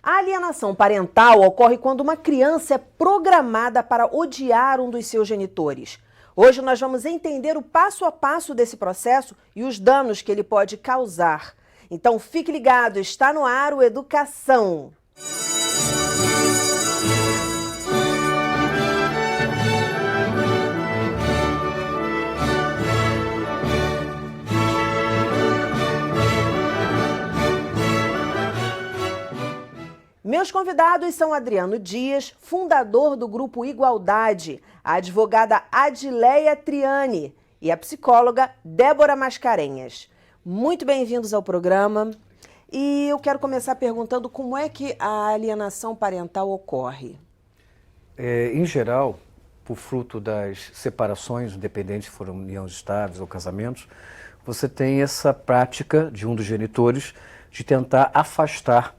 A alienação parental ocorre quando uma criança é programada para odiar um dos seus genitores. Hoje nós vamos entender o passo a passo desse processo e os danos que ele pode causar. Então fique ligado, está no ar o Educação. Meus convidados são Adriano Dias, fundador do Grupo Igualdade, a advogada Adileia Triani e a psicóloga Débora Mascarenhas. Muito bem-vindos ao programa. E eu quero começar perguntando como é que a alienação parental ocorre. Em geral, por fruto das separações, independente se foram uniões estáveis ou casamentos, você tem essa prática de um dos genitores de tentar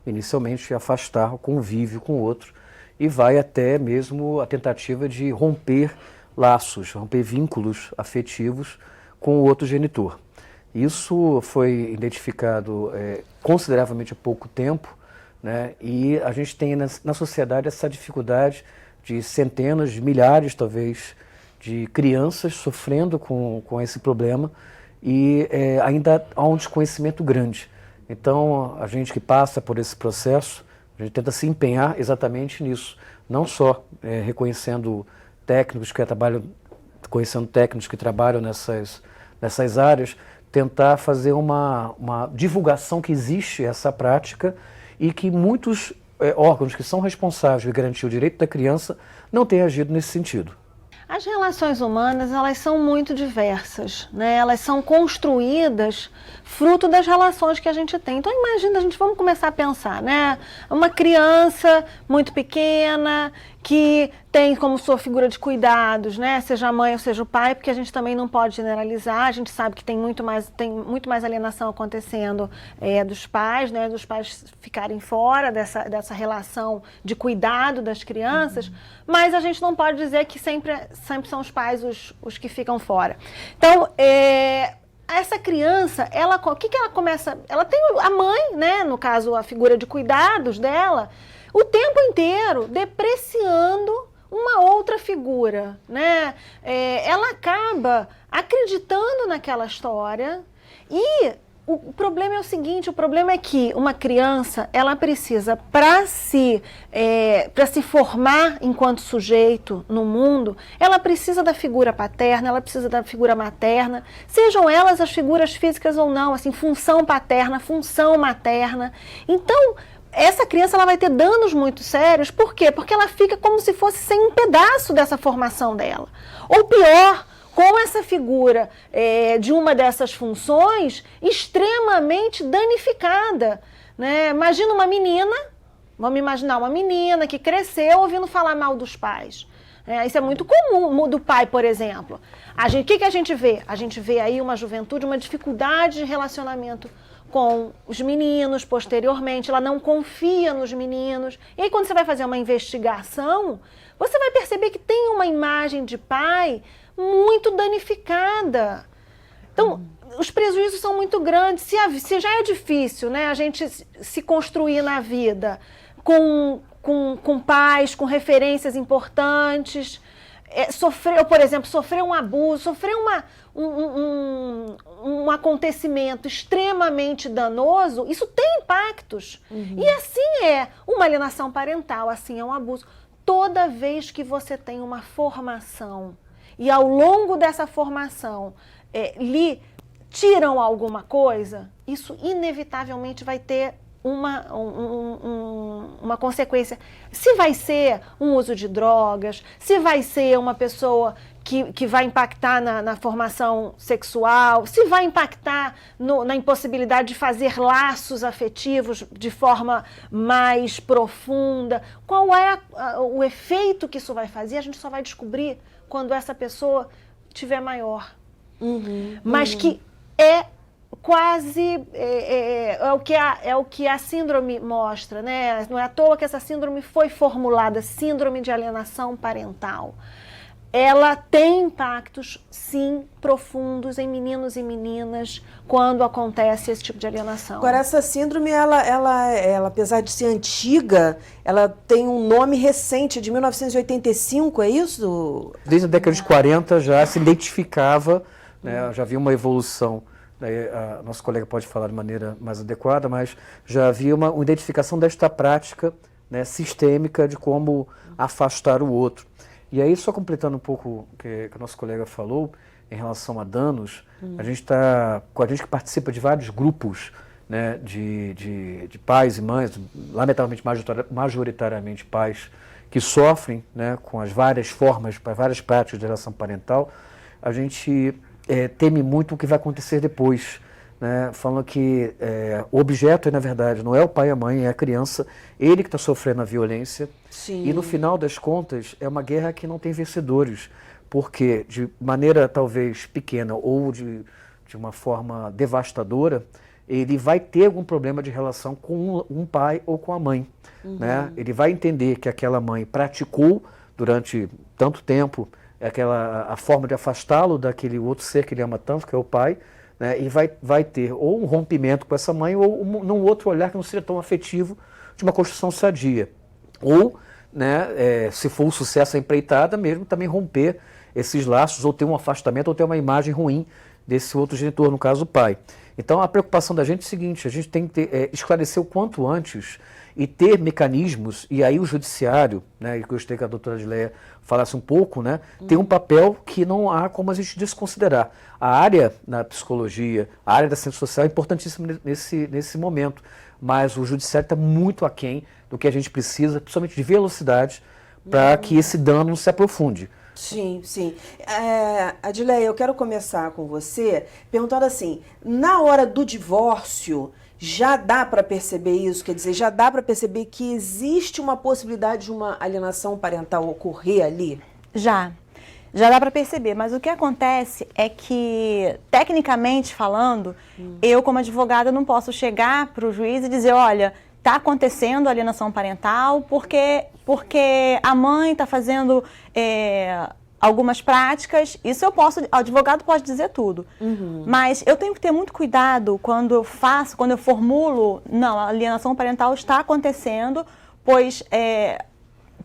inicialmente afastar o convívio com o outro, e vai até mesmo a tentativa de romper laços, romper vínculos afetivos com o outro genitor. Isso foi identificado consideravelmente há pouco tempo, né? E a gente tem na sociedade essa dificuldade de centenas, de milhares talvez, de crianças sofrendo com esse problema, e ainda há um desconhecimento grande. Então, a gente que passa por esse processo, a gente tenta se empenhar exatamente nisso, não só reconhecendo técnicos que trabalham nessas áreas, tentar fazer uma divulgação que existe essa prática e que muitos órgãos que são responsáveis de garantir o direito da criança não têm agido nesse sentido. As relações humanas, elas são muito diversas, né? Elas são construídas fruto das relações que a gente tem. Então imagina, vamos começar a pensar, né? Uma criança muito pequena que tem como sua figura de cuidados, né? Seja a mãe ou seja o pai, porque a gente também não pode generalizar. A gente sabe que tem muito mais alienação acontecendo dos pais, né? Dos pais ficarem fora dessa relação de cuidado das crianças, mas a gente não pode dizer que sempre são os pais os que ficam fora. Então, essa criança, o que ela começa? Ela tem a mãe, né? No caso, a figura de cuidados dela, o tempo inteiro depreciando uma outra figura, né? Ela acaba acreditando naquela história e o problema é o seguinte, o problema é que uma criança, ela precisa, para se formar enquanto sujeito no mundo, ela precisa da figura paterna, ela precisa da figura materna, sejam elas as figuras físicas ou não, assim, função paterna, função materna. Então, essa criança ela vai ter danos muito sérios. Por quê? Porque ela fica como se fosse sem um pedaço dessa formação dela. Ou pior, com essa figura de uma dessas funções extremamente danificada, né? Imagina uma menina, vamos imaginar uma menina que cresceu ouvindo falar mal dos pais. Isso é muito comum do pai, por exemplo. O que a gente vê? A gente vê aí uma juventude, uma dificuldade de relacionamento com os meninos posteriormente, ela não confia nos meninos. E aí quando você vai fazer uma investigação, você vai perceber que tem uma imagem de pai muito danificada. Então, os prejuízos são muito grandes. Se já é difícil, né, a gente se construir na vida com pais, com referências importantes, por exemplo, sofrer um abuso, sofrer um acontecimento extremamente danoso, isso tem impactos. E assim é uma alienação parental, assim é um abuso. Toda vez que você tem uma formação e ao longo dessa formação lhe tiram alguma coisa, isso inevitavelmente vai ter uma consequência. Se vai ser um uso de drogas, se vai ser uma pessoa que vai impactar na formação sexual, se vai impactar na impossibilidade de fazer laços afetivos de forma mais profunda, qual é o efeito que isso vai fazer, a gente só vai descobrir quando essa pessoa tiver maior. Mas que quase o que a síndrome mostra, né? Não é à toa que essa síndrome foi formulada, síndrome de alienação parental. ela tem impactos, sim, profundos em meninos e meninas quando acontece esse tipo de alienação. Agora, essa síndrome, ela, apesar de ser antiga, ela tem um nome recente, de 1985, é isso? Desde a década de 40 já se identificava, né, já havia uma evolução. A nosso colega pode falar de maneira mais adequada, mas já havia uma identificação desta prática, né, sistêmica de como afastar o outro. E aí, só completando um pouco o que o nosso colega falou, em relação a danos, a gente que participa de vários grupos, né, de pais e mães, lamentavelmente majoritariamente pais, que sofrem, né, com as várias formas, várias práticas de relação parental, a gente teme muito o que vai acontecer depois. Né, falando que o objeto, na verdade, não é o pai e a mãe, é a criança, ele que está sofrendo a violência. Sim. E no final das contas, é uma guerra que não tem vencedores, porque de maneira talvez pequena ou de uma forma devastadora, ele vai ter algum problema de relação com um pai ou com a mãe. Né? Ele vai entender que aquela mãe praticou durante tanto tempo a forma de afastá-lo daquele outro ser que ele ama tanto, que é o pai, né, e vai ter ou um rompimento com essa mãe ou num outro olhar que não seja tão afetivo de uma construção sadia. Ou, né, se for um sucesso a empreitada, mesmo também romper esses laços ou ter um afastamento ou ter uma imagem ruim desse outro genitor, no caso o pai. Então a preocupação da gente é o seguinte, a gente tem que esclarecer o quanto antes e ter mecanismos, e aí o judiciário, né, e gostaria que a doutora Adileia falasse um pouco, né, tem um papel que não há como a gente desconsiderar. A área na psicologia, a área da ciência social é importantíssima nesse momento, mas o judiciário está muito aquém do que a gente precisa, principalmente de velocidade, para que esse dano não se aprofunde. Sim, sim. Adileia, eu quero começar com você perguntando assim, na hora do divórcio, já dá para perceber isso? Quer dizer, já dá para perceber que existe uma possibilidade de uma alienação parental ocorrer ali? Já dá para perceber, mas o que acontece é que, tecnicamente falando, eu como advogada não posso chegar para o juiz e dizer, olha, está acontecendo alienação parental porque a mãe está fazendo algumas práticas, isso o advogado pode dizer tudo, mas eu tenho que ter muito cuidado quando eu formulo, não, a alienação parental está acontecendo, pois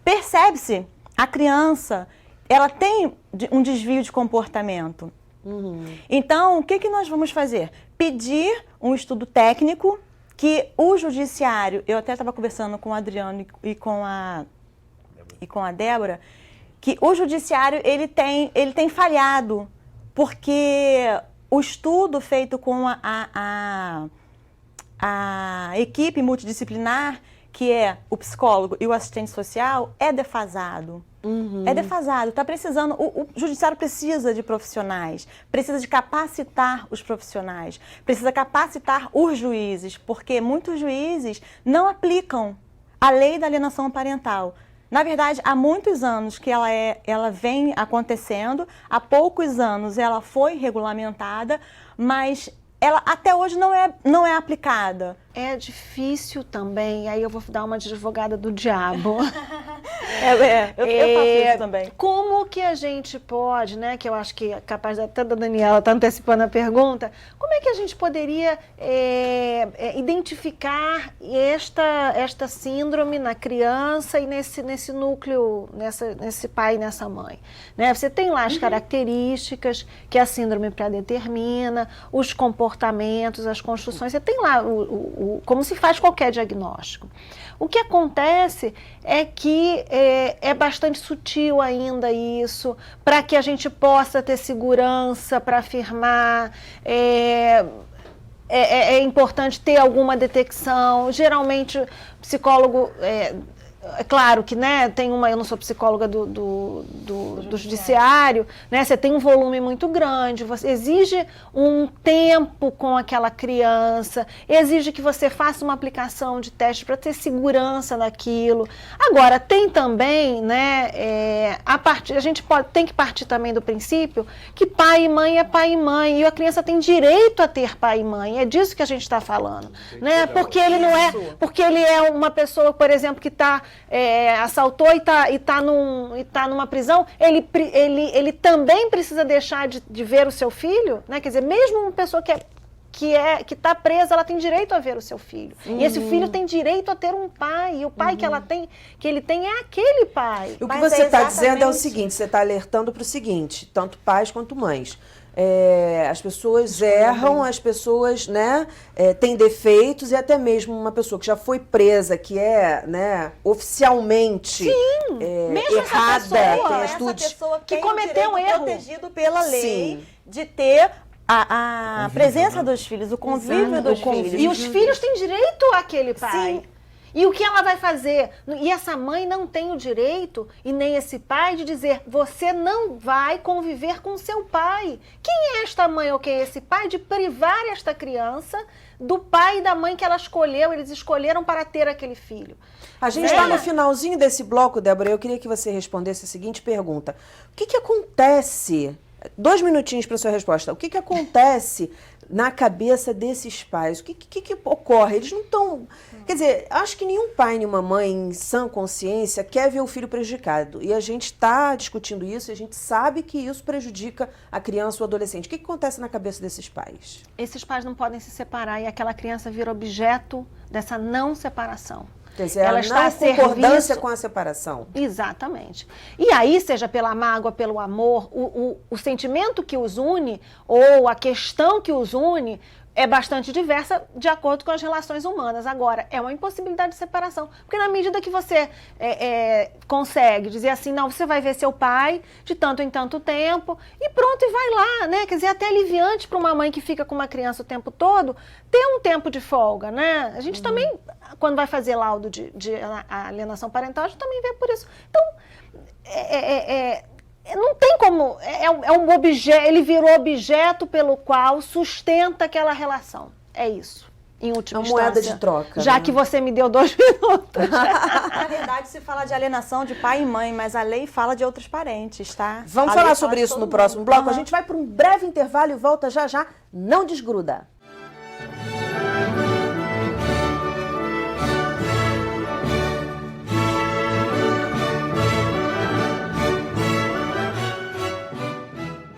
percebe-se, a criança, ela tem um desvio de comportamento. Então, o que nós vamos fazer? Pedir um estudo técnico que o judiciário, eu até estava conversando com o Adriano e com a Débora, que o judiciário ele tem falhado, porque o estudo feito com a equipe multidisciplinar, que é o psicólogo e o assistente social, é defasado. É defasado, está precisando, o judiciário precisa de profissionais, precisa de capacitar os profissionais, precisa capacitar os juízes, porque muitos juízes não aplicam a lei da alienação parental. Na verdade, há muitos anos que ela vem acontecendo, há poucos anos ela foi regulamentada, mas ela até hoje não é aplicada. É difícil também, aí eu vou dar uma advogada do diabo. Eu faço isso também. Como que a gente pode, né, que eu acho que é capaz até da Daniela estar antecipando a pergunta, como é que a gente poderia identificar esta síndrome na criança e nesse núcleo, nesse pai e nessa mãe? Né? Você tem lá as características que a síndrome predetermina, os comportamentos, as construções, você tem lá como se faz qualquer diagnóstico. O que acontece é que é bastante sutil ainda isso, para que a gente possa ter segurança para afirmar, é importante ter alguma detecção. Geralmente, o psicólogo... É claro que, né, eu não sou psicóloga do judiciário, né, você tem um volume muito grande, você exige um tempo com aquela criança, exige que você faça uma aplicação de teste para ter segurança naquilo. Agora, tem também, né, a gente tem que partir também do princípio que pai e mãe é pai e mãe, e a criança tem direito a ter pai e mãe, é disso que a gente está falando, né, porque ele é uma pessoa, por exemplo, que está assaltou e tá numa prisão, ele também precisa deixar de ver o seu filho, né? Quer dizer, mesmo uma pessoa que está presa, ela tem direito a ver o seu filho. E esse filho tem direito a ter um pai. E o pai que ele tem é aquele pai. O que você está dizendo é o seguinte, você está alertando para o seguinte, tanto pais quanto mães. As pessoas erram, as pessoas, né, têm defeitos, e até mesmo uma pessoa que já foi presa, que né, oficialmente errada, essa pessoa que cometeu um erro protegido pela lei de ter a presença dos filhos, o convívio dos filhos. E os filhos têm direito àquele pai. Sim. E o que ela vai fazer? E essa mãe não tem o direito, e nem esse pai, de dizer, você não vai conviver com seu pai. Quem é esta mãe ou quem é esse pai de privar esta criança do pai e da mãe que ela escolheu, eles escolheram para ter aquele filho? A gente está no finalzinho desse bloco, Débora, eu queria que você respondesse a seguinte pergunta. O que acontece... 2 minutinhos para sua resposta. O que acontece na cabeça desses pais? O que ocorre? Eles não estão... Quer dizer, acho que nenhum pai, nenhuma mãe em sã consciência quer ver o filho prejudicado. E a gente está discutindo isso e a gente sabe que isso prejudica a criança ou o adolescente. O que acontece na cabeça desses pais? Esses pais não podem se separar e aquela criança vira objeto dessa não separação. Quer dizer, ela está em concordância com a separação. Exatamente. E aí, seja pela mágoa, pelo amor, o sentimento que os une, ou a questão que os une, é bastante diversa de acordo com as relações humanas. Agora, é uma impossibilidade de separação. Porque na medida que você consegue dizer assim, não, você vai ver seu pai de tanto em tanto tempo, e pronto, e vai lá, né? Quer dizer, até aliviante para uma mãe que fica com uma criança o tempo todo, ter um tempo de folga, né? A gente também, quando vai fazer laudo de alienação parental, a gente também vê por isso. Então, não tem como, um objeto, ele virou objeto pelo qual sustenta aquela relação. É isso, em última instância. Moeda de troca. Já que você me deu 2 minutos. Na verdade, se fala de alienação de pai e mãe, mas a lei fala de outros parentes, tá? Vamos falar sobre isso no próximo bloco. A gente vai para um breve intervalo e volta já já. Não desgruda.